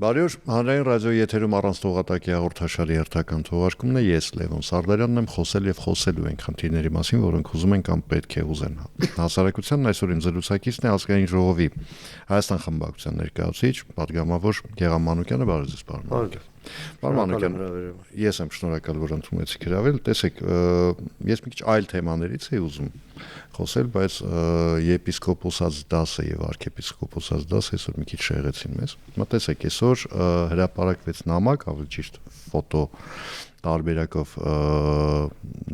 Բարի օր, հանրային ռադիոյի եթերում առանց տողատակի հաղորդաշարի հերթական թողարկումն է, ես Լևոն Սարդարյանն եմ, խոսել եւ խոսելու ենք խնդիրների մասին, որոնք ուզում են կամ պետք է ուզեն։ Հասարակությանն այսօր իմ զրուցակիցն է Ազգային ժողովի Հայաստան խմբակցության ներկայացուցիչ, պատգամավոր Գեղամ Մանուկյանը, բարև ձեզ, պարոն Մանուկյան։ Պարոն Մանուկյան, ես եմ շնորհակալ, որ ընդունեցիք հրավիրել։ Տեսեք, ես մի քիչ այլ թեմաներից էի ուզում խոսել, բայց եպիսկոպոսած դասը եւ արքեպիսկոպոսած դասը այսօր մի քիչ շեղեցին մեզ։ Մտածեք, այսօր հրապարակվեց նամակ, ավելի ճիշտ ֆոտո տարբերակով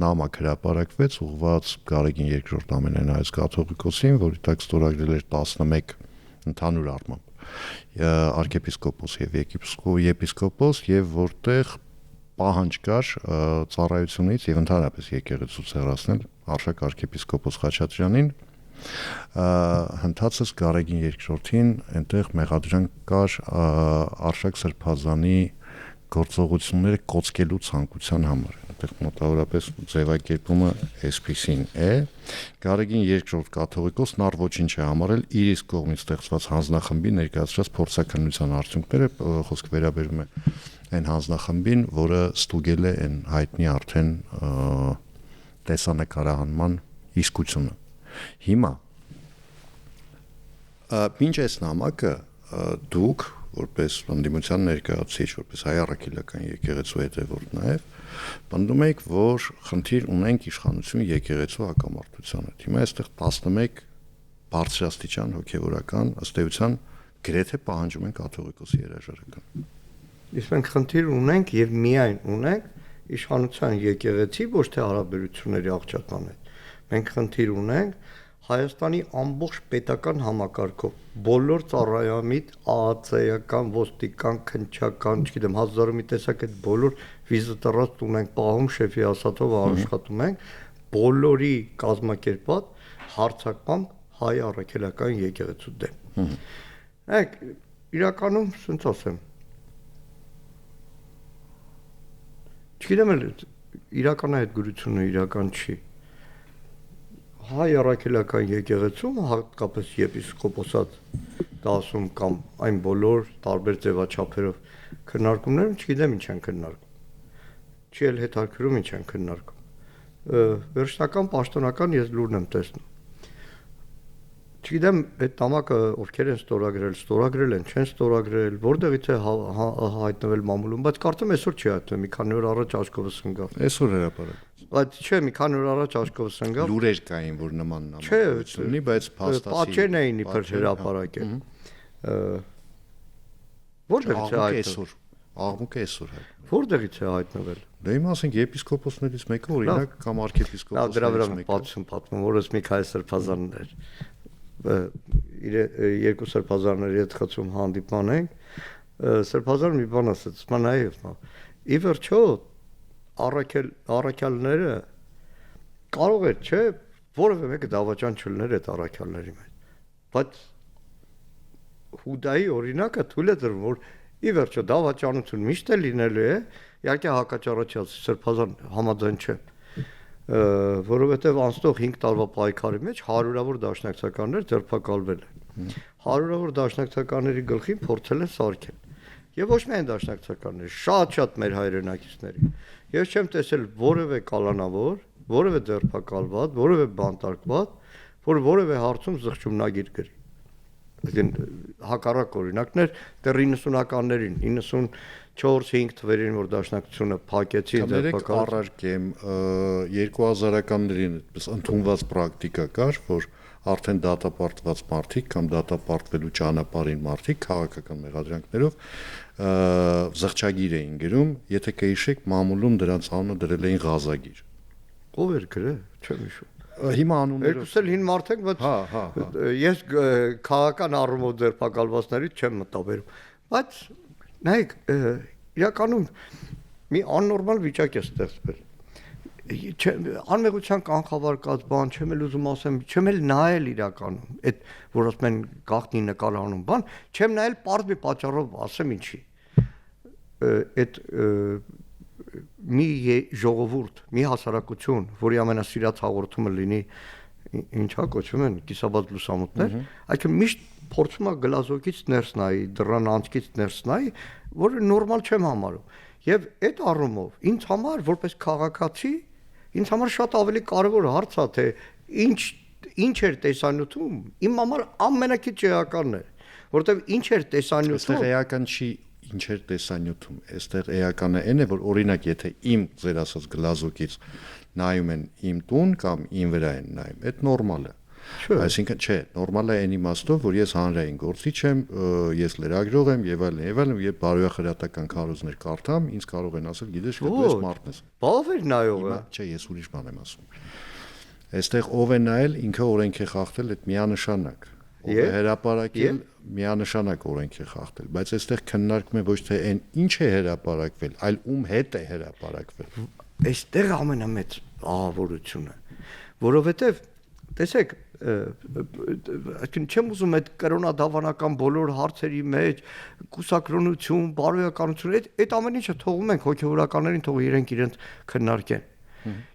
նամակ հրապարակվեց ուղղված Գարեգին II ամենայնայից կաթողիկոսին, որի տակ ստորագրել էր 11 ընդհանուր առմամբ արքեպիսկոպոս եւ եպիսկոպոս եւ որտեղ պահանջ կար ծառայությունից եւ ընդհանրապես եկեղեցուց հեռացնել արշակ arczepiskopos Խաչատրյանին, հնդածս Գարեգին II-ին այնտեղ մեղադրանք կար արշակ Սրբազանի գործողությունները կոծկելու ցանկության համար։ Այնտեղ մոտավորապես ձևակերպումը այսպիսին է. Գարեգին II կաթողիկոսն առ ոչինչ է համարել իր իսկ կողմից ստեղծված հանձնախմբի ներկայացրած փորձաքննության արդյունքները, խոսքը վերաբերում է այն հանձնախմբին, որը ստուգել է այն հայտնի արդեն տեսանկարահանման իսկությունը։ Հիմա մինչ այս նամակը դուք որպես ընդդիմության ներկայացուցիչ, որպես հայ առաքելական եկեղեցու հետևորդ նաև պնդում եք, որ խնդիր ունենք իշխանություն եկեղեցու հակամարտության հետ։ Հիմա այստեղ 11 բարձրաստիճան հոգևորական ըստ էության գրեթե պահանջում են կաթողիկոսի երաժշտական։ Իսկ մենք խնդիր ունենք եւ միայն ունենք իշխանության եկեղեցի ոչ թե հարաբերությունների աղճատման հետ։ Մենք խնդիր ունենք Հայաստանի ամբողջ պետական համակարգով բոլոր ծառայամիտ, ԱԱՑ-ական, ոստիկան, քննչական, չգիտեմ, հազարումի տեսակ այդ բոլոր վիզիտորات ունենք պահում շեֆի ասածով աշխատում ենք բոլորի կազմակերպած հարձակման հայ առաքելական եկեղեցու դեմ։ Այդ իրականում ասենց ասեմ Չգիտեմ էլ իրական այդ գրությունը իրական չի։ Հայ առաքելական եկեղեցում հատկապես եպիսկոպոսատ դասում կամ այն բոլոր տարբեր ձևաչափերով քննարկումներում չգիտեմ ինչ են քննարկում։ Չի էլ հետաքրում ինչ են քննարկում։ Վերջնական պաշտոնական ես լուրն եմ տեսնում։ Չգիտեմ այդ նամակը ովքեր են ստորագրել են, չեն ստորագրել, որտեղից է հայտնվել մամուլում, բայց կարծեմ այսօր չի հայտնվել, մի քանի օր առաջ աչքովս ընկավ։ Այսօր հրապարակ։ Բայց չէ, մի քանի օր առաջ աչքովս ընկավ։ Լուրեր կային, որ նման նամակ ունի, բայց փաստացի պատճեն էին իբր հրապարակել։ Որտեղից է հայտնվել։ Աղմուկը այսօր հայտնվել։ Որտեղից է հայտնվել։ Դե իմ ասենք եպիսկոպոսներից մեկը օրինակ կամ արքեպիսկոպոսներից դրա վրա պատմում, որս Միքայել Սրբազանն էր։ Երկու սրբազանների հետ խցում հանդիպման ենք, Սրբազանը մի բան ասաց, մա նայեք, ի վերջո առաքյալները կարող է, չէ, որևէ մեկը դավաճան չլներ այդ առաքյալների մեջ, բայց Հուդայի օրինակը թույլ է տրվում, որ ի վերջո դավաճանություն միշտ է լինելու է, իհարկե հակաճառաչյալ Սրբազան համաձայն չէ, որովհետև անցնող 5 տարվա պայքարի մեջ հարյուրավոր դաշնակցականներ ձերբակալվել են։ Հարյուրավոր դաշնակցականների գլխին փորձել են սարքել։ Եվ ոչ միայն դաշնակցականներ, շատ մեր հայրենակիցների։ Ես չեմ տեսել որևէ կալանավոր, որևէ ձերբակալված, որևէ բանտարկված, որ որևէ հարցում զղջումնագիր գրի։ Հակառակ օրինակներ դեռ 90-ականներին 94-5 թվերին որ դաշնակցությունը փակեցին ձերբակալել առարկեմ 2000-ականներին այդպես ընդունված պրակտիկա կար, որ արդեն դատապարտված մարդիկ կամ դատապարտվելու ճանապարհին մարդիկ քաղաքական մեղադրանքներով զղջագիր էին գրում, եթե կհիշեք մամուլում դրանց անունը դրել էին Ղազագիր։ Ո՞վ էր գրել, չեմ հիշում։ Հիմա անունները երկուսը հին մարդ ենք, բայց ես քաղաքական առումով ձերբակալվածներից չեմ մտաբերում։ Բայց նայեք, իրականում մի աննորմալ վիճակ է ստեղծվել։ Անմեղության կանխավարկած բան, չեմ էլ ուզում ասեմ, չեմ էլ նայել իրականում, այդ որ ասում են գաղտնի նկարանում բան, չեմ նայել պարզ մի պատճառով ասեմ ինչի։ Այդ մի ժողովուրդ, մի հասարակություն, որի ամենասիրած հաղորդումը լինի ինչա կոչվում են կիսաբաց լուսամուտներ, այդքան միշտ փորձում է գլազոկից ներս նայի, դռան անցքից ներս նայի, որը նորմալ չեմ համարում։ Եվ այդ առումով ինձ համար որպես քաղաքացի ինձ համար շատ ավելի կարևոր հարց է, թե ինչ էր տեսանյութում, իմ համար ամենակիչ էականն էր, որովհետև ինչ էր տեսանյութում։ Այստեղ էական չի ինչ էր տեսանյութում, այստեղ էականը այն է, որ օրինակ եթե իմ ձեր ասած գլազոկից նայում են իմ տուն կամ իմ վրա են նայում, այդ նորմալ է։ Այսինքն չէ, նորմալ է այն իմաստով, որ ես հանրային գործիչ եմ, ես լրագրող եմ եւ այլն, երբ բարոյախրատական քարոզներ կարդամ, ինձ կարող են ասել, գիտես, դու ես մարդն ես։ Բավ էր նայողը։ Չէ, ես ուրիշ բան եմ ասում։ Այստեղ ով է նայել, ինքը օրենք է խախտել, այդ միանշանակ։ Ով է հրապարակել, միանշանակ օրենք է խախտել, բայց այստեղ քննարկում է ոչ թե այն ինչ է հրապարակվել, այլ ում հետ է հրապարակվել։ Այստեղ ամենամեծ ահավորությունը, որովհետև տեսեք, չեմ ուզում այդ կրոնադավանական բոլոր հարցերի մեջ կուսակրոնություն, բարոյականություն, այդ ամեն ինչը թողում ենք հոգևորականներին, թող իրենք քննարկեն։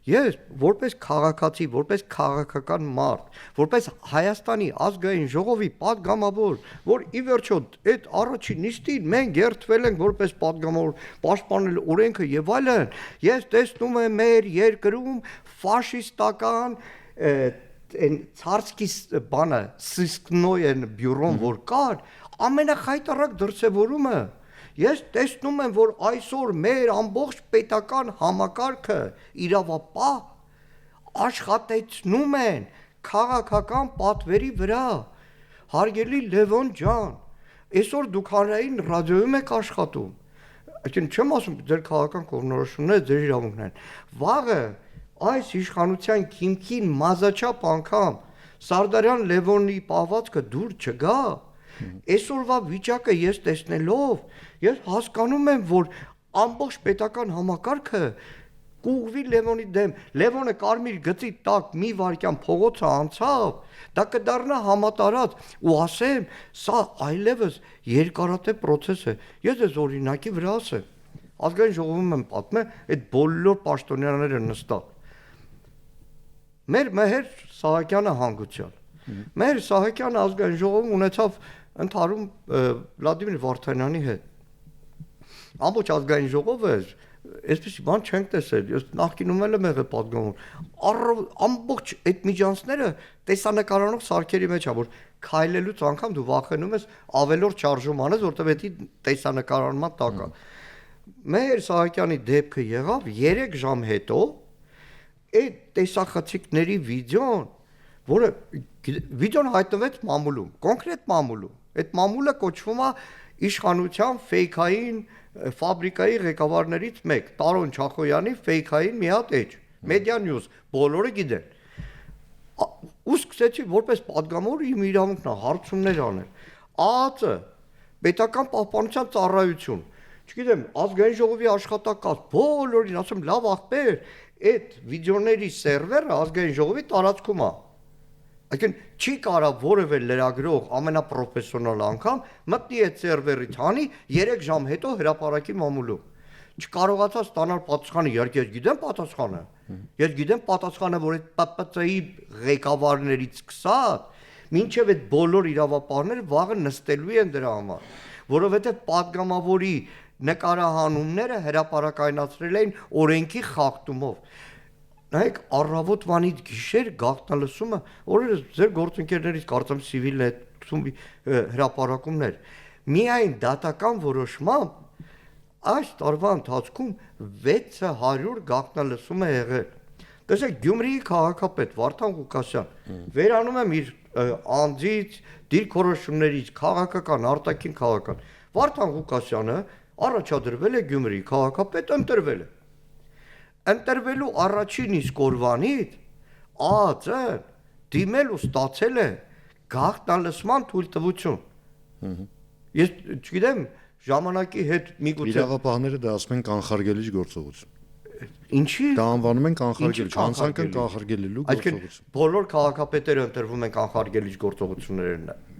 Ես որպես քաղաքացի, որպես քաղաքական մարդ, որպես Հայաստանի ազգային ժողովի падգամավոր, որ ի վերջո այդ առաջին նիստին մենք երթվել ենք որպես падգամավոր պաշտպանել օրենքը եւ այլն, ես տեսնում եմ մեր երկրում ֆաշիստական այն ցարսկի բանը սիսկնոյեն բյուրոն որ կար, ամենախայտարակ դրսևորումը ես տեսնում եմ, որ այսօր մեր ամբողջ պետական համակարգը իրավապահ աշխատեցնում են քաղաքական պատվերի վրա։ Հարգելի Լևոն ջան, այսօր դուք հանրային ռադիոյում եք աշխատում։ Այսինքն չեմ ասում ձեր քաղաքական կողմնորոշումները ձեր իրավունքն են։ Վաղը այս իշխանության քիմքին մազաչափ անգամ Սարդարյան Լևոնի պահվածքը դուր չգա։ Այսօրվա վիճակը ես տեսնելով, ես հասկանում եմ, որ ամբողջ պետական համակարգը կուղվի Լևոնի դեմ։ Լևոնը կարմիր գծի տակ մի վայրկյան փողոցը անցավ, դա կդառնա համատարած ու ասեմ, սա այլևս երկարատև process է։ Ես այս օրինակի վրա ասեմ, ազգային ժողովում եմ պատմել, այդ բոլոր պաշտոնյաները նստած։ Մեր Մեհեր Սահակյանը հանգուցյալ։ Մեր Սահակյանը ազգային ժողովում ունեցավ ընդհարում Վլադիմիր Վարդանյանի հետ։ Ամբողջ ազգային ժողովը այսպեսի բան չենք տեսել։ Ես նախկինում եմ եղել падգամավոր։ Ամբողջ այդ միջանցները տեսանկարանող սարքերի մեջ է, որ քայլելուց անգամ դու վախենում ես ավելորդ շարժում անես, որտեղ դա տեսանկարանման տակ է։ Մեր Սահակյանի դեպքը եղավ 3 ժամ հետո այդ տեսախցիկների վիդեոն, որը վիդեոն հայտնվեց մամուլում, կոնկրետ մամուլում։ Այդ մամուլը կոչվում է իշխանության ֆեյքային ֆաբրիկայի ղեկավարներից մեկ, Տարոն Չախոյանի ֆեյքային մի հատ էջ, Media News, բոլորը գիտեն։ Ու սկսեցի որպես падգամավոր իմ իրավունքն է հարցումներ անել։ ԱԱԾ, պետական պահպանության ծառայություն, չգիտեմ, ազգային ժողովի աշխատակաց, բոլորին ասում լավ ախպեր, այդ վիդեոների սերվերը ազգային ժողովի տարածքում է։ Այսինքն չի կարա որևէ լրագրող ամենապրոֆեսիոնալ անգամ մտնի այդ սերվերից հանի 3 ժամ հետո հրապարակի մամուլում։ Չկարողացա ստանալ պատասխանը, իհարկե ես գիտեմ պատասխանը։ Ես գիտեմ պատասխանը, որ այդ ՊՊՑ-ի ղեկավարներից սկսած մինչև այդ բոլոր իրավապահները վաղը նստելու են դրա համար, որովհետև падգամավորի նկարահանումները հրապարակայնացրել էին օրենքի խախտումով։ Նայեք, առավոտվանից գիշեր գաղտնալսումը, օրերս ձեր գործընկերներից կարծեմ սիվիլն է հրապարակումներ։ Միայն դատական որոշմամբ այս տարվա ընթացքում 600 գաղտնալսում է եղել։ Տեսեք, Գյումրիի քաղաքապետ Վարդան Ղուկասյան, վերանում եմ իր անձից, դիրքորոշումներից, քաղաքական, արտաքին քաղաքական։ Վարդան Ղուկասյանը առաջադրվել է Գյումրիի քաղաքապետ, ընտրվել է։ Ընտրվելու առաջին իսկ օրվանից ԱԱԾ-ն դիմել ու ստացել է գաղտնալսման թույլտվություն։ Ես չգիտեմ, ժամանակի հետ միգուցե իրավապահները դա ասում են կանխարգելիչ գործողություն։ Ինչի՞ Դա անվանում են կանխարգելիչ, հանցանքն կանխարգելելու գործողություն։ Բոլոր քաղաքապետերը ընտրվում են կանխարգելիչ գործողություններ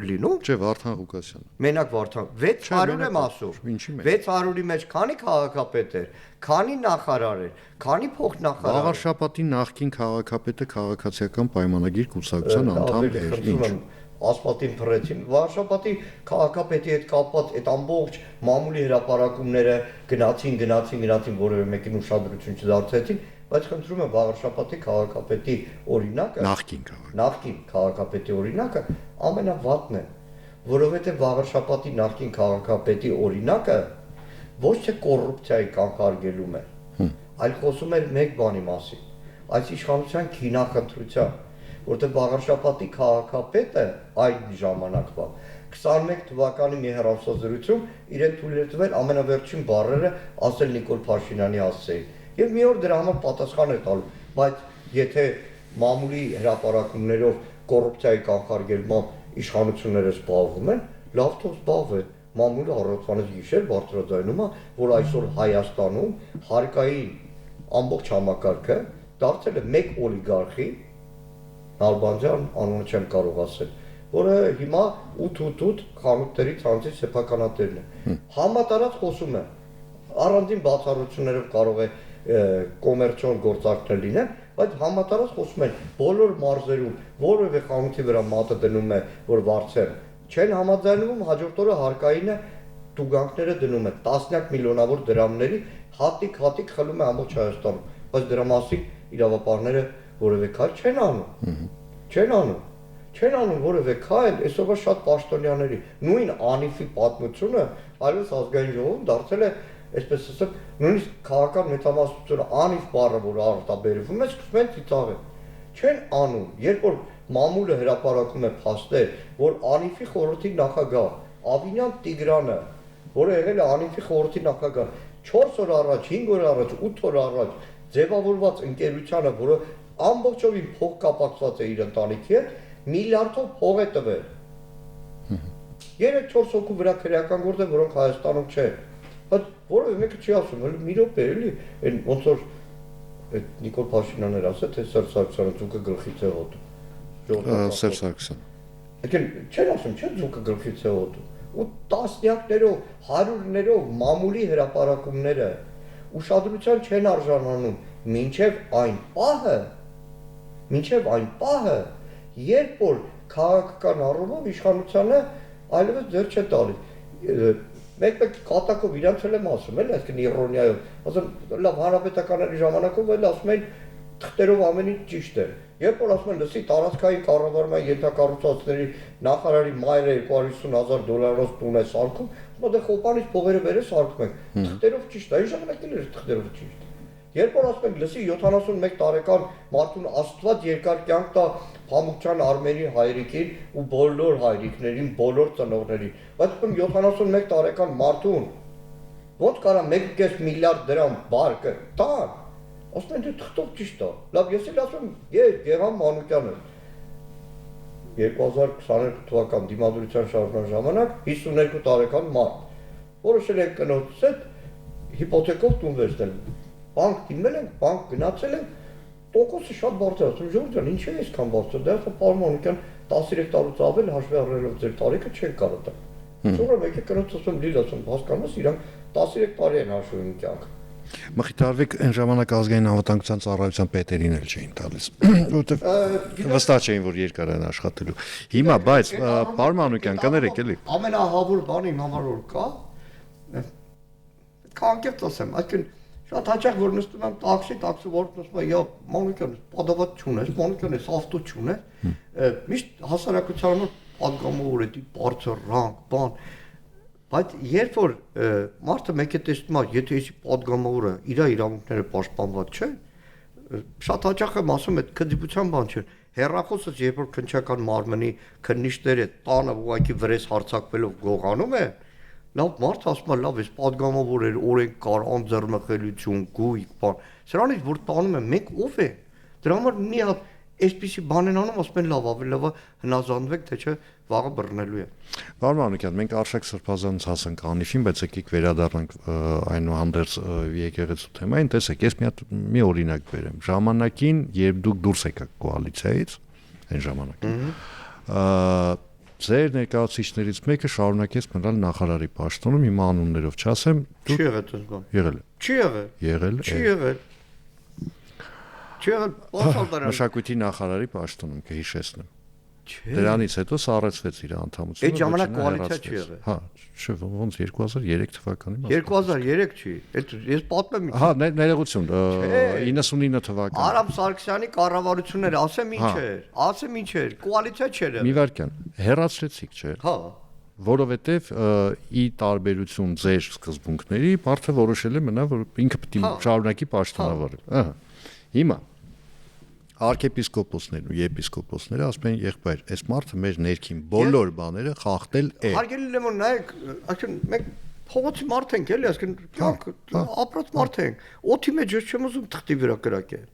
լինում։ Չէ, Վարդան Ղուկասյանը։ Մենակ Վարդան 600 եմ ասում։ 600-ի մեջ քանի քաղաքապետ էր, քանի նախարար էր, քանի փոխնախարար։ Աղարշապատի նախկին քաղաքապետը քաղաքացիական պայմանագիր կուսակցության անդամ էր։ Ինչ։ ասֆալտին փռեցին, վարշապետի քաղաքապետի հետ կապված այդ ամբողջ մամուլի հրապարակումները գնացին որևէ մեկին ուշադրություն չդարձեցին, բայց խնդրում եմ վարշապետի քաղաքապետի օրինակը նախկին քաղաքապետի օրինակը ամենավատն է, որովհետև վարշապետի նախկին քաղաքապետի օրինակը ոչ թե կոռուպցիայի կանխարգելում է, այլ խոսում էր մեկ բանի մասին, այս իշխանության քինախնդրության, որտեղ վարշապետի քաղաքապետը այդ ժամանակվա 21 թվականի մի հեռախոսազրույցում իրեն թույլ էր տվել ամենավերջին բառերը ասել Նիկոլ Փաշինյանի հասցեին։ Եվ մի օր դրա համար պատասխան էր տալու, բայց եթե մամուլի հրապարակումներով կոռուպցիայի կանխարգելմամբ իշխանությունները զբաղվում են, լավ թող զբաղվեն։ Մամուլը առավոտվանից գիշեր բարձրաձայնում է, որ այսօր Հայաստանում հարկային ամբողջ համակարգը դարձել է մեկ օլիգարխի, Նալբանդյան անունը չեմ կարող ասել, որը հիմա 8 խանութների ցանցի սեփականատերն է։ Համատարած խոսում է, առանձին բացառություններով կարող է կոմերցիոն գործարքներ լինեն, բայց համատարած խոսում են բոլոր մարզերում որևէ խանութի վրա մատը դնում է, որ վարձեն չեն համաձայնվում, հաջորդ օրը հարկայինը տուգանքները դնում է տասնյակ միլիոնավոր դրամների, հատիկ խլում է ամբողջ Հայաստանում, բայց դրա մասին իրավապահները որևէ քայլ չեն անում որևէ քայլ, այսօրվա շատ պաշտոնյաների նույն Անիֆի պատմությունը այլևս ազգային ժողովում դարձել է, այսպես ասեմ, նույնիսկ քաղաքական մեծամասնությունը Անիֆ բառը, որ արտաբերվում է, սկսում են ծիծաղել։ Չեն անում, երբ որ մամուլը հրապարակում է փաստեր, որ Անիֆի խորհրդի նախագահ Ավինյան Տիգրանը, որը եղել է Անիֆի խորհրդի նախագահ 4 օր առաջ, 5 օր առաջ, 8 օր առաջ ձևավորված ընկերությանը, որը ամբողջովին փող կապակցված է իր ընտանիքի հետ, միլիարդով փող է տվել։ 3-4 հոգու վրա քրեական գործ է, որոնք Հայաստանում չեն։ Բայց որևէ մեկը չի ասում, հələ մի րոպե էլի, այն ոնց որ այդ Նիկոլ Փաշինյանն էր ասել, թե Սերժ Սարգսյանը ձուկը գլխից է հոտում։ Սերժ Սարգսյան։ Եկել չեն ասում, չէ՞ ձուկը գլխից է հոտում։ Ու տասնյակներով, հարյուրներով մամուլի հրապարակումները ուշադրության չեն արժանանում, մինչև այն պահը, երբ որ քաղաքական առումով իշխանությանը այլևս ձեռ չէ տալիս։ Մեկ կատակով իրանց էլ եմ ասում, էլի, այսինքն իրոնիայով, ասում, լավ հանրապետականների ժամանակով էլ ասում են թղթերով ամեն ինչ ճիշտ է։ Երբ որ ասում են, լսի, տարածքային կառավարման ենթակառուցվածքների նախարարի մայրը $250,000 տուն է սարքում, ասում դե խոպանից փողերը վեր է սարքում ենք։ Թղթերով ճիշտ է, այն ժամանակ էլ էր թղթերով ճիշտ։ Երբ որ ասում ենք, լսի, 71 տարեկան մարդուն Աստված երկար կյանք տա Փամոկչյան Արմենի հայրիկին ու բոլոր հայրիկներին, բոլոր ծնողներին, բայց 71 տարեկան մարդուն ո՞նց կարա 1.5 միլիարդ դրամ բարկը տան։ Ասում են, դե թղթով ճիշտ է։ Լավ, ես էլ ասում, Գեհան Մանուկյանը 2022 թվական դիմադրության շարժման ժամանակ 52 տարեկան մարդ, որոշել են կնոջս հետ հիպոթեկով տուն վերցնել։ Բանկ դիմել ենք, բանկ գնացել ենք, տոկոսը շատ բարձր է, ասում Ժորժ ջան, ինչ է այսքան բարձր, դե ասա պարոն Մանուկյան 13 տարուց ավել հաշվի առնելով ձեր տարիքը չեն կարող տալ։ Sonra մեկը կնոջ ասում լիլ ասում, հասկանաս իրանք 13 տարի են հաշվում կյանք։ Մխիթարվիկ այն ժամանակ ազգային անվտանգության ծառայության պետերին էլ չէին տալիս, որովհետև վստահ չէին, որ երկար են աշխատելու։ Հիմա, բայց պարոն Մանուկյան, կներեք էլի։ Ամենահավոր բանը իմ համար որ կա, անկեղծ ասեմ, այսինքն շատ հաճախ որ նստում եմ տաքսի որտեղ ասում եմ, Մանուկյան, պատավատ չունես, Մանուկյան, ավտո չունես, միշտ հասարակությանը պատգամավոր է, բարձր ռանկ, բան, բայց երբ որ մարդը մեկ է տեսնում, եթե էսի պատգամավորը իր իրավունքները պաշտպանված չէ, շատ հաճախ եմ ասում, այդ քննիության բան չէ, հեռախոսս երբ որ քննչական մարմնի քննիչները տանը ուղղակի վրես հարցակվելով գողանում են, լավ մարդ ասում է, լավ, այս պատգամավոր էր, օրենք կար, անձեռնխելություն, գույք, բան, սրանից որ տանում են, մենք ով է, դրա համար մի հատ այսպիսի բան են անում, ասում են լավ, ավելի լավ հնազանդվեք, թե չէ վաղը բռնելու է։ Պարոն Մանուկյան, մենք Արշակ Սրբազանից հասանք Անիֆին, բայց եկեք վերադառնանք այնուհանդերձ եկեղեցու թեմային, տեսեք, ես մի օրինակ բերեմ։ Ժամանակին, երբ դուք դուրս եկաք կոալիցիայից, այն ժամանակ, ձեր ներկայացուցիչներից մեկը շարունակեց մնալ նախարարի պաշտոնում, հիմա անուններով չասեմ, չի եղել այդպես բան։ Եղել է։ Չի եղել։ Եղել է։ Չի եղել։ Չի եղել, Մշակույթի նախարարի պաշտոնում կհիշեցնեմ։ Դրանից հետո սառեցվեց իր անդամությունը։ Այդ ժամանակ կոալիցիա չի եղել։ Հա, չէ, ոնց 2003 թվականի մաս։ 2003 չի։ Այդ ես պատմեմ։ Հա, ներողություն, 99 թվական։ Արամ Սարգսյանի կառավարությունները ասեմ ինչ էր, կոալիցիա չէր եղել։ Մի վարքյան, հերացրեցիք, չէ։ Հա։ Որովհետև ի տարբերություն ձեր սկզբունքների, մարդը որոշել է մնա, որ ինքը պետք է շարունակի պաշտոնավարել։ Ահա։ Հիմա arczepiskoposներն ու եպիսկոպոսները ասում են եղբայր, այս մարդը մեր ներքին բոլոր բաները խախտել է։ Հարգելի Լևոն, նայեք, այսինքն մենք փողոցի մարդ ենք, էլի, այսինքն ապրած մարդ ենք։ Օդի մեջ ես չեմ ուզում թղթի վրա կրակել։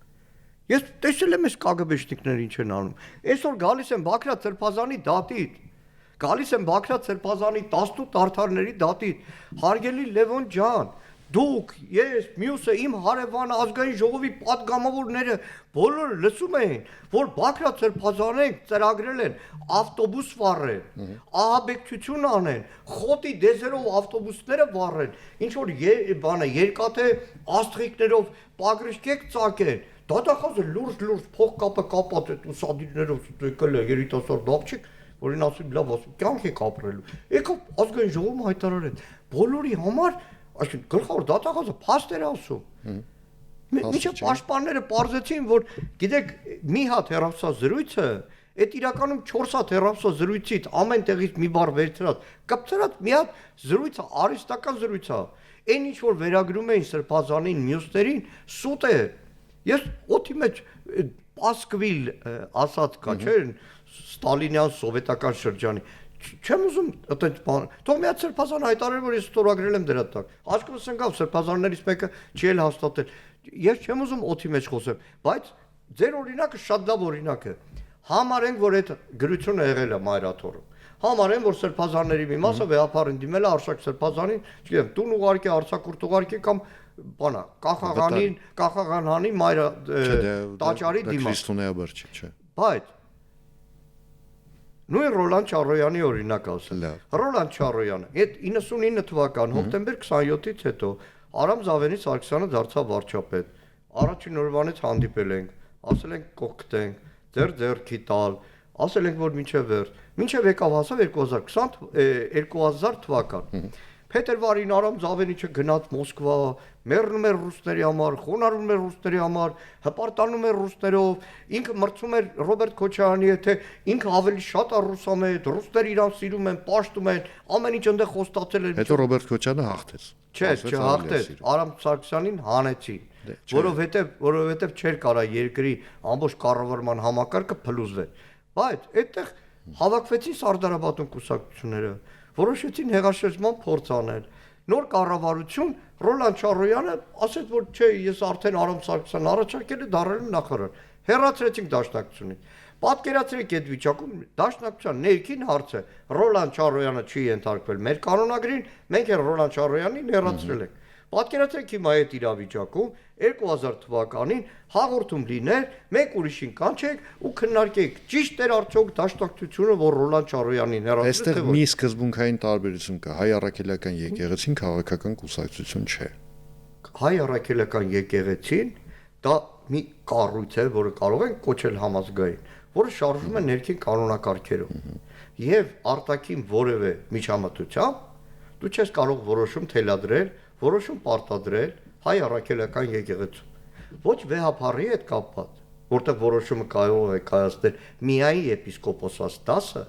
Ես տեսել եմ այս կագբեշնիկները ինչ են անում։ Այսօր գալիս են Բաքրատ Սրբազանի դատից։ Գալիս են Բաքրատ Սրբազանի 18 արդարների դատից։ Հարգելի Լևոն ջան, դուք, ես, մյուսը, իմ հարևանը, ազգային ժողովի պատգամավորները բոլորը լսում էին, որ Բաքրատ Սրբազանեն ծրագրել են ավտոբուս վառել, ահաբեկչություն անեն, խոտի դեզերով ավտոբուսները վառեն, ինչ որ բանը երկաթե աստղիկներով պագրիշկեք ծակեն, դատախազը լուրջ փողկապը կապած այդ ուսադիրներով եկել է երիտասարդ աղջիկ, որին ասում լավ ասում, կյանք եք ապրելու։ Եկավ ազգային ժողովում հայտարարել, բոլորի համար այսինքն գլխավոր դատախազը փաստ էր ասում։ Մինչև պաշտպանները պարզեցին, որ գիտեք, մի հատ հեռախոսազրույցը, այդ իրականում 4 հատ հեռախոսազրույցից ամեն տեղից մի բառ վերցրած, կպցրած մի հատ զրույցը, արհեստական զրույց է։ Այն ինչ որ վերագրում էին Սրբազանին, մյուսներին, սուտ է։ Ես օդի մեջ Պասկվիլ ասած կա, չէ՞, Ստալինյան սովետական շրջանի չեմ ուզում այդպես բան։ Թող միած Սրբազան հայտարարել, որ ես ստորագրել եմ դրա տակ։ Աչքումս ընկավ Սրբազաններից մեկը չի էլ հաստատել։ Ես չեմ ուզում օդի մեջ խոսեմ, բայց ձեր օրինակը շատ լավ օրինակ է։ Համարենք, որ այդ գրությունը եղել է Մայրաթորում։ Համարեն, որ Սրբազանների մի մասը վեհապարին դիմել է Արշակ Սրբազանին, չգիտեմ, տուն ուղարկի, արձակուրդ ուղարկի կամ բանա, Կախաղանանի Մայրա տաճարի դիմաց։ Քրիստոնեաբար չէ։ Բայց նույն Ռոլան Չարոյանի օրինակ ասել։ Ռոլան Չարոյանը, այդ 99 թվական հոկտեմբեր 27-ից հետո Արամ Զավենի Սարգսյանը դարձավ վարչապետ։ Առաջին օրվանից հանդիպել ենք, ասել ենք կողքտենք, ձեռքի տալ, ասել ենք որ մինչև վերջ, մինչև եկավ հասավ 2000 թվական։ Փետրվարին Արամ Զավենիչը գնաց Մոսկվա, մեռնում էր ռուսների համար, խոնարհվում էր ռուսների համար, հպարտանում էր ռուսներով, ինքը մրցում էր Ռոբերտ Քոչարյանի հետ, թե ինքը ավելի շատ է ռուսամետ, ռուսները իրան սիրում են, պաշտում են, ամեն ինչ այնտեղ խոստացել էր։ Հետո Ռոբերտ Քոչարյանը հաղթեց։ Չէ, չհաղթեց, Արամ Սարգսյանին հանեցին, որովհետև չէր կարա երկրի ամբողջ կառավարման համակարգը փլուզվել։ Բայց այդտեղ հավաքվեցին Սարդարապետուն կուսակցությունները, որոշեցին հեղաշրջման փորձ անել։ Նոր կառավարություն Ռոլան Չարոյանը ասեց, որ չէ, ես արդեն Արամ Սարգսյանն առաջարկել է դառնալ նախարար։ Հեռացրեցինք դաշնակցությունից։ Պատկերացրեք այդ վիճակում դաշնակցության ներքին հարցը Ռոլան Չարոյանը չի ենթարկվել մեր կանոնագրին, մենք էլ Ռոլան Չարոյանին հեռացրել ենք։ Պատկերացրեք հիմա այդ իրավիճակում 2000 թվականին հաղորդում լիներ, մեկ ուրիշին կանչեք ու քննարկեք ճիշտ էր արդյոք դաշնակցությունը, որ Ռոլան Չարոյանին հեռացրել է։ Այստեղ մի սկզբունքային տարբերություն կա, հայ առաքելական եկեղեցին քաղաքական կուսակցություն չէ։ Հայ առաքելական եկեղեցին դա մի կառույց է, որը կարող են կոչել համազգային, որը շարժվում է ներքին կանոնակարգերով։ Եվ արտաքին որևէ միջամտությամբ դու չես կարող որոշում թելադրել, որոշում պարտադրել հայ առաքելական եկեղեցում։ Ոչ վեհապարի հետ կապված, որտեղ որոշումը կարող է կայացնել միայն եպիսկոպոսած դասը,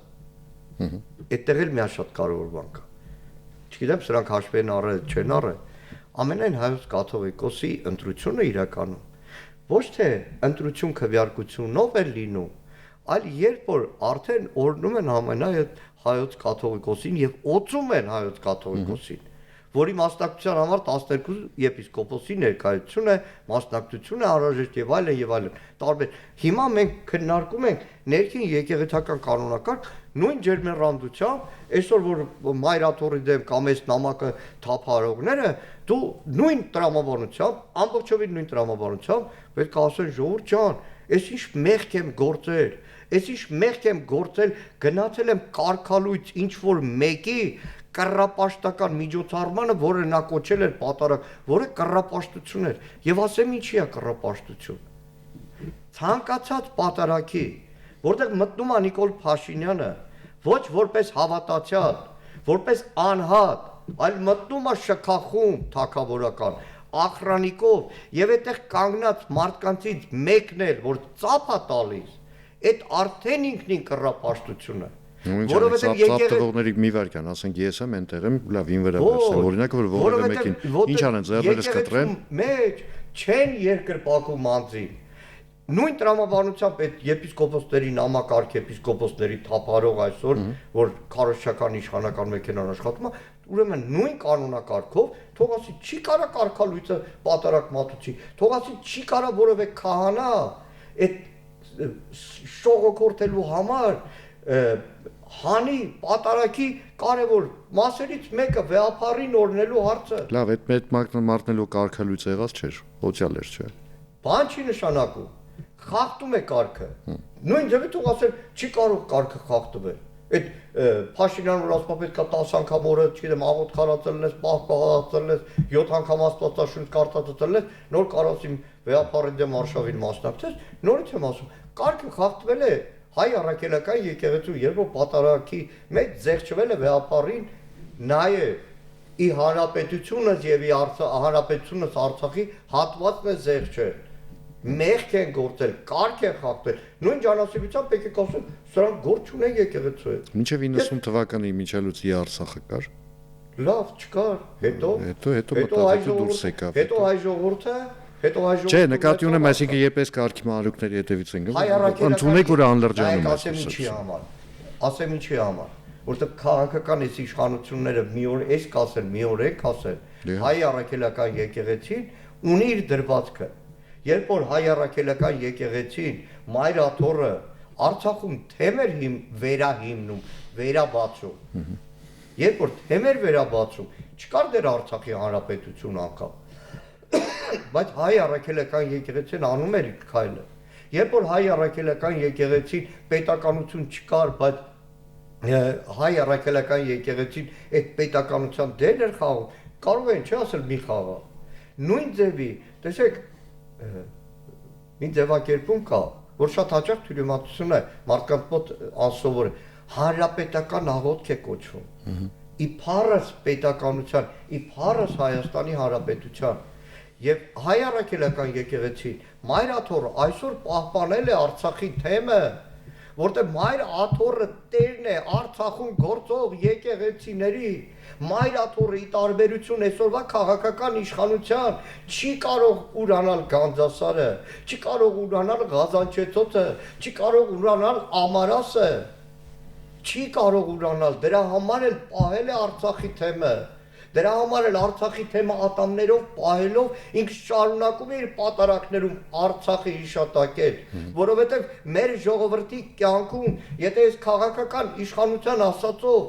այդտեղ էլ մի շատ կարևոր բան կա։ Չգիտեմ, սրանք հաշվի են առել, չեն առել։ Ամենայն հայոց կաթողիկոսի ընտրությունը իրականում ոչ թե ընտրություն քվեարկությունով է լինում, այլ երբ որ արդեն օրհնում են հայոց կաթողիկոսին եւ օծում են հայոց կաթողիկոսին, որի մասնակցության համար 12 եպիսկոպոսի ներկայություն է, մասնակցություն է անհրաժեշտ եւ այլն, տարբեր։ Հիմա մենք քննարկում ենք ներքին եկեղեցական կանոնակարգ նույն ջերմեռանդությամբ, այսօր որ Մայրաթորի դեմ կամ այս նամակը թափահարողները, դու նույն տրամաբանությամբ, ամբողջովին նույն տրամաբանությամբ պետք է ասեն ժողովուրդ ջան, այս ինչ մեղք եմ գործել, այս ինչ մեղք եմ գործել, գնացել եմ կարգալույց ինչ որ մեկի կռապաշտական միջոցառմանը, որը նա կոչել էր պատարակ, որը կռապաշտություն էր, եւ ասեմ ինչի է կռապաշտություն։ Ցանկացած պատարակի, որտեղ մտնում է Նիկոլ Փաշինյանը ոչ որպես հավատացյալ, որպես անհատ, այլ մտնում է շքախում թակավորական ախրանիկով եւ այդտեղ կանգնած մարդկանցից մեկն էլ որ ծափ է տալիս, այդ արդեն ինքնին կռապաշտություն է, որովհետեւ եկեղեցիների մի վարքան, ասենք ես եմ այնտեղ եմ, լավ ին վրա վերցեմ, օրինակ որ որևէ մեկին ինչ անեն, ձեռներս կտրեն, մեջ չեն երկրպագում անձին։ Նույն տրամաբանությամբ այդ եպիսկոպոսների նամակարգ եպիսկոպոսների թափարող այսօր, որ քարոզչական իշխանական մեքենան աշխատում է, ուրեմն նույն կանոնակարգով թողասի չի կարա կարգալույցը պատարակ մատուցի, թողասի չի կարա որևէ քահանա այդ շողոքորթելու համար հանի պատարակի կարևոր մասերից մեկը վեհապարին օրնելու հարցը։ Լավ, այդ մատնելու կարգալույցը եղած չէր, հոճալ էր, չէ։ Բան չի նշանակում։ Խախտում է կարգը։ Նույն ձևի թող ասել չի կարող կարգը խախտվել։ Այդ Փաշինյանը որ ասում պետք է 10 անգամ օրը, չգիտեմ, աղոտ խարածելն ես, պահպանացելն ես, 7 անգամ աստվածաշունչ կարդացելն ես, նոր կարասիմ վեհապարի դեմ արշավին մասնակցես, նորից եմ ասում, կարգը խախտվել է հայ առաքելական եկեղեցու, երբ որ պատարակի մեջ զեղչվել է վեհապարին, նաև ի հանրապետությունս եւ ի հանրապետությունս Արցախի հատվածն է զեղչել։ Մեղք են գործել, կարգ են խախտել, նույն ջանասիրությամբ եկեք ասում, սրանք գործ չունեն եկեղեցու հետ։ Մինչև 90 թվականի միջալուծի Արցախը կար։ Լավ, չկար, հետո մտածեցի դուրս եկավ։ Հետո հայ ժողովուրդը, Չէ, նկատի ունեմ, այսինքն երբես կարգի մանրուքների հետևից են գնում։ Ընդունեք որ անլրջանում է։ Ասեմ ինչի համար, որտեղ քաղաքական այս իշխանությունները մի օր էս կասել, մի օր եք ասել, հայ առաքելական եկեղեցին ունի իր դրվածքը։ Երբ որ հայ առաքելական եկեղեցին Մայր աթոռը Արցախում թեմեր վերահիմնում, վերաբացում։ Երբ որ թեմեր վերաբացում, չկար դեռ Արցախի հանրապետություն անգամ։ Բայց հայ առաքելական եկեղեցին անում էր իր քայլը։ Երբ որ հայ առաքելական եկեղեցին պետականություն չկար, բայց հայ առաքելական եկեղեցին այդ պետականության դեր էր խաղում, կարող են չի ասել մի խաղա։ Նույն ձևի, տեսեք, մի ձևակերպում կա, որ շատ հաճախ թյուրիմացություն է, մարդկանց մոտ անսովոր է, հանրապետական աղոթք է կոչվում։ Իբարս պետականության, իբարս Հայաստանի Հանրապետության եւ հայ առաքելական եկեղեցին Մայր աթոռը այսօր պահպանել է Արցախի թեմը, որտեղ Մայր աթոռը տերն է Արցախում գործող եկեղեցիների, Մայր աթոռը ի տարբերություն այսօրվա քաղաքական իշխանության չի կարող ուրանալ Գանձասարը, չի կարող ուրանալ Ղազանչեցոցը, չի կարող ուրանալ Ամարասը, չի կարող ուրանալ, դրա համար էլ պահել է Արցախի թեմը։ Դրա համար էլ Արցախի թեմը ատամներով պահելով ինքը շարունակում է իր պատարակներում Արցախի հիշատակել, որովհետև մեր ժողովրդի կյանքում, եթե այս քաղաքական իշխանության ասածով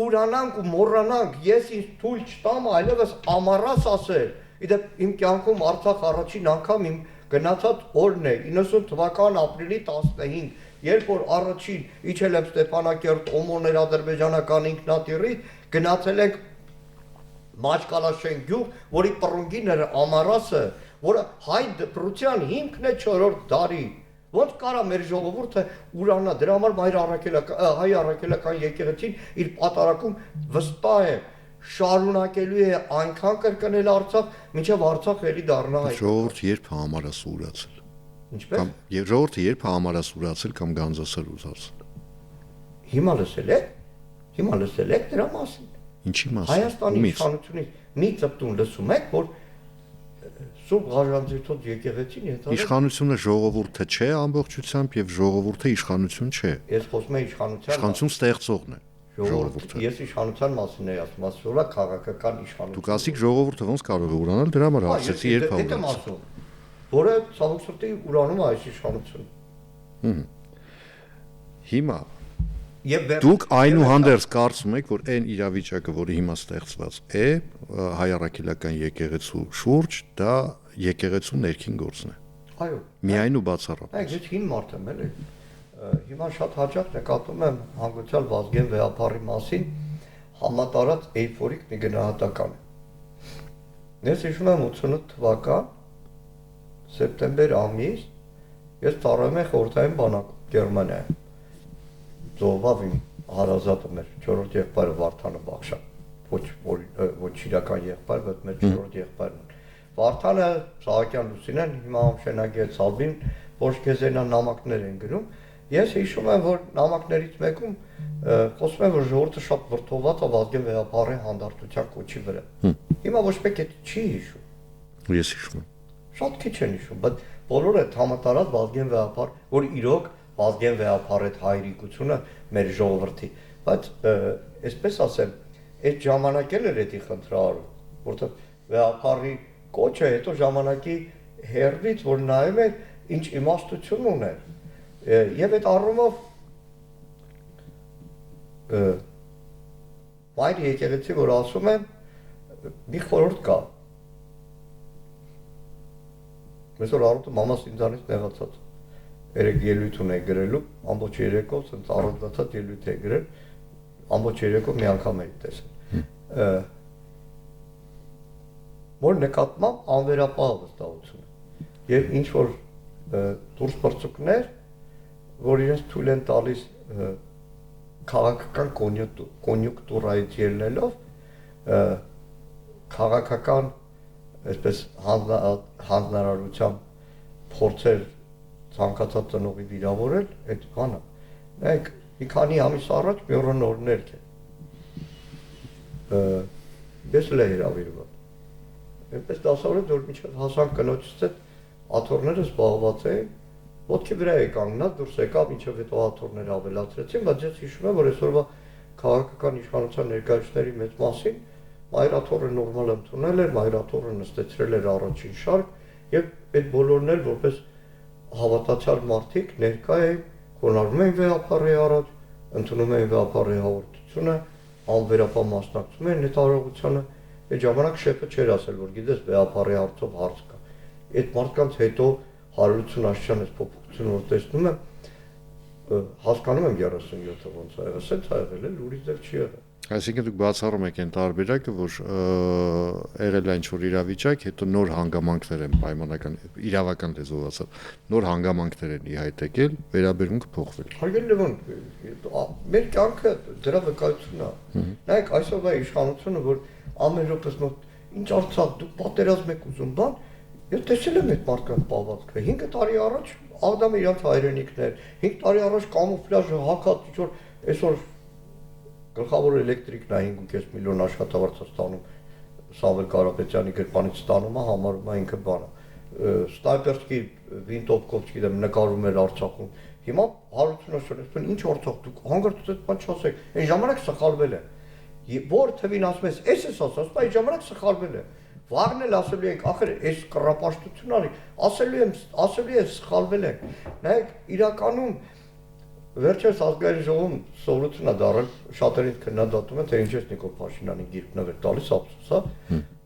ուրանանք ու մոռանանք, ես ինձ թույլ չտամ այլևս Ամառաս ասել։ Իդեպ իմ կյանքում Արցախ առաջին անգամ իմ գնացած օրն է 90 թվական ապրիլի 15, երբ որ առաջին իջել եմ Ստեփանակերտ օմոներ ադրբեջանական ինքնատիռից, գնացել ենք Մաչկալաշեն գյուղ, որի պռունգին էր Ամարասը, որը հայ դպրության հիմքն է 4-րդ դարի։ Ոնց կարա մեր ժողովուրդը ուրանա, դրա համար հայ առաքելական եկեղեցին իր պատարակում վստահ է, շարունակելու է այնքան կրկնել Արցախ, մինչև Արցախ էլի դառնա հայ։ Ժողովուրդը երբ Ամարաս ուրացել։ Ինչպես։ Եվ ժողովուրդը երբ Ամարաս ուրացել կամ Գանձասար ուրացել։ Հիմա լսել եք դրա մասին։ Ինչի մասին։ Հայաստանի իշխանությունից մի ծպտուն լսում եք, որ Սուրբ Ղաժանձիթոց եկեղեցին հետո իշխանությունը ժողովուրդը չէ ամբողջությամբ եւ ժողովուրդը իշխանություն չէ։ Ես խոսում եմ իշխանության։ Իշխանություն ստեղծողն է ժողովուրդը։ Ես իշխանության մասին եմ ասում, ասում եմ քաղաքական իշխանություն։ Դուք ասիք ժողովուրդը ոնց կարող է ուրանալ, դրա համար հարցեցի երբ է ուրանալ։ Որը ցավոք ուրանում է այս իշխանությունը։ Հիմա դուք այնուհանդերձ կարծում եք, որ այն իրավիճակը, որը հիմա ստեղծված է հայ առաքելական եկեղեցու շուրջ, դա եկեղեցու ներքին գործն է։ Այո։ Միայն ու բացառապես։ Այո, ես հին մարդ եմ, էլի։ Հիմա շատ հաճախ նկատում եմ հանգուցյալ Վազգեն վեհապարի մասին համատարած էյֆորիկ մի գնահատական։ Ես հիշում եմ 88 թվական սեպտեմբեր ամիս ես ծառայում եմ խորհրդային բանակում։ Գերմանիայում։ Զոհվավ իմ հարազատը մեր 4-րդ եղբայրը Վարդանը Բախշյան, ոչ իրական եղբայր, բայց մեր 4-րդ եղբայրն է։ Վարդանը, Սահակյան Լուսինեն, հիմա ամշենագի է Ցալբին, ոչ քեզենան նամակներ են գրում։ Ես հիշում եմ, որ նամակներից մեկում խոսում եմ, որ ժողովուրդը շատ վրդովված է Վազգեն Վեհապարի հանդարտության կոչի վրա։ Հիմա ոչ մեկ է չի հիշում։ Ես հիշում եմ։ Շատ քիչ են հիշում, բայց բոլորը համատարած Վազգեն Վեհապար, որ իրոք Վազգեն Վեհապարի հայրիկությունը մեր ժողովրդի, բայց այսպես ասեմ, այդ ժամանակ էլ էր էդի խնդրահարում, որտեղ Վեհապարի կոչը հետո ժամանակի հերվից, որ նայում էր, ինչ իմաստություն ուներ։ Եվ այդ առումով Մայր եկեղեցի, որ ասում եմ, մի խորհուրդ կա։ Այսօր առուտը մամաս ինձանից նեղացած։ Երեք ելույթ ունեի գրելու, ամբողջ երեկո, ցած առանձնացած ելույթ է գրել, ամբողջ երեկո մի անգամ էի տեսել։ Որ նկատմամբ անվերապահ վստահություն է։ Եվ ինչ որ դուրս բրծուկներ, որ իրենց թույլ են տալիս քաղաքական կոնյունկտուրայից ելնելով քաղաքական այսպես հանձնարարությամբ փորձեր ցանկացած ծնողի վիրավորել, այդ բանը։ Նայեք, մի քանի ամիս առաջ մի օր նորներ կա։ Ես էլ հրավիրվել։ Այնպես դասավորել, որ մինչև հասան կնոջից հետ աթոռները զբաղված էին, ոտքի վրա է կանգնած, դուրս եկավ, մինչև հետո աթոռները ավելացրեցին, բայց ես հիշում եմ, որ այսօրվա քաղաքական իշխանության ներկայացուցիչների մեծ մասին մայրաթոռը նորմալ ընդունել էր, մայրաթոռը նստեցրել էր առաջին շարք, եւ այդ բոլորն էլ որպես հավատացյալ մարդիկ ներկա էին, խոնարհվում էին Վեհապարի առաջ, ընդունում էին Վեհապարի հաղորդությունը, անվերապահ մասնակցում էին այդ արարողությանը։ Այդ ժամանակ շեֆը չէր ասել, որ գիտես Վեհապարի հարցով հարց կա։ Այդ մարդկանց հետո 180 աշճանից փոփոխություն որ տեսնում եմ, հասկանում եմ 37-ը ոնց է եղել, սենց է եղել, ուրիշ ձև չի եղել։ Այսինքն դուք բացառում եք այն տարբերակը, որ եղել է ինչ-որ իրավիճակ, հետո նոր հանգամանքներ են պայմանական, իրավական լեզվով ասած, նոր հանգամանքներ են ի հայտ եկել, վերաբերմունքը փոխվել։ Հարգելի Լևոն, մեր կյանքը դրա վկայությունն է։ Նայեք, այսօրվա իշխանությունը, որ ամեն րոպես ինչ Արցախ, դուք պատերազմ եք ուզում, բան, ես տեսել եմ այդ մարդկանց պահվածքը։ 5 տարի առաջ Ադամը իրանց հայրենիքներ, 5 տարի առաջ կամուֆլաժը հակած ինչ-որ այսօր գլխավոր էլեկտրիկն է 5.5 միլիոն աշխատավարձ ստանում Սամվել Կարապետյանի գրպանից ստանում է, համարում է ինքը բանը։ Ստայպերսկի վինտովկով, չգիտեմ, նկարում էր Արցախում։ Հիմա հարություններ ասում ինչ Արցախ դուք հանգարտ այդ բան չասեք։ Այն ժամանակ սխալվել է։ Որ թվին ասում ես, էս ասում, այդ ժամանակ սխալվել է։ Վաղն էլ ասելու ենք, ախր այս կռապաշտություն արի, ասելու է սխալվել ենք։ Նայեք, իրականում վերջերս ազգային ժողովում սովորություն է դարել, շատերին քննադատում են, թե ինչ է Նիկոլ Փաշինյանի գիրքն է տալիս ափսոս, հա։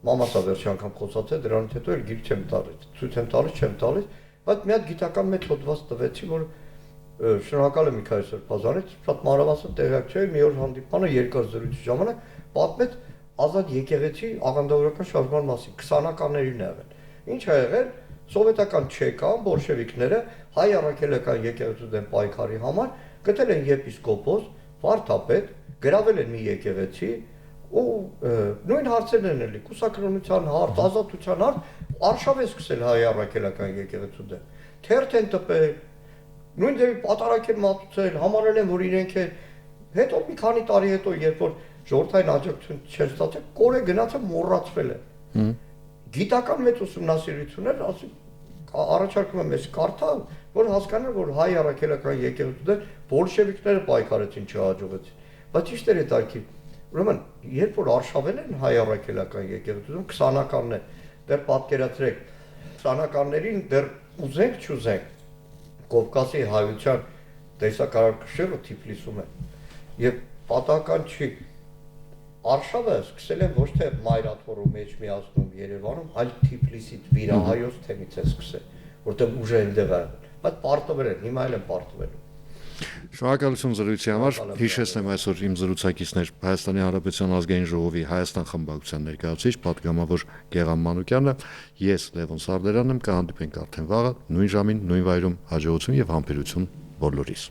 Մամասը վերջի անգամ խոսած է, դրանից հետո էլ գիրք չեմ տալիս, ցույց եմ տալիս, բայց մի հատ գիտական մեծ հոդված տվեցի, որ շնորհակալ եմ Միքայել Սրբազանից, շատ մանրամասն տեղյակ չէի, մի օր հանդիպանը երկար զրույցի ժամանակ պատմեց ազատ եկեղեցի աղանդավորական շարժման մասին 20-ականներին եղել։ Ինչ ա եղել, սովետական չեկան բոլշևիկները հայ առաքելական եկեղեցու դեմ պայքարի համար գտել են եպիսկոպոս, վարդապետ, գրավել են մի եկեղեցի ու նույն հարցերն են ելի, կուսակրոնության հարց, ազատության հարց, արշավ է սկսել հայ առաքելական եկեղեցու դեմ։ Թերթ են տպել, նույն ձևի պատարակ են մատուցել, համարել են, որ իրենք են, հետո մի քանի տարի հետո, երբ որ ժողովրդային աջակցություն չեր ստացել, կորե գնացը մոռացվել է։ Գիտական մեծ ուսումնասիրություններ, առաջարկում եմ ես կարդալ, որ հասկանան, որ հայ առաքելական եկեղեցու դեմ բոլշևիկները պայքարեցին, չհաջողեցին։ Բայց ի՞նչ էր այդ արկի։ Ուրեմն, երբ որ արշավել են հայ առաքելական եկեղեցու դեմ 20-ականներ, դեռ պատկերացրեք, 20-ականներին դեռ ուզենք չուզենք, Կովկասի հայության տեսակարարքշերը Թիֆլիսում է։ Եվ պատահական չի, արշավը սկսել են ոչ թե մայրաթոռու մեջ միացնում Երևանում, այլ Թիֆլիսից Վիրահայոց թեմից է սկսել, որտեղ ուժը այնտեղ է եղել, բայց պարտվել են, հիմա էլ են պարտվելու։ Շնորհակալություն զրույցի համար, հիշեցնեմ այսօր իմ զրուցակիցներ Հայաստանի Հանրապետության ազգային ժողովի Հայաստան խմբակցության ներկայացուցիչ պատգամավոր Գեղամ Մանուկյանը, ես Լևոն Սարդարյանն եմ, կհանդիպենք արդեն վաղը, նույն ժամին, նույն վայրում, հաջողություն եւ համբերություն։ բոլորիս։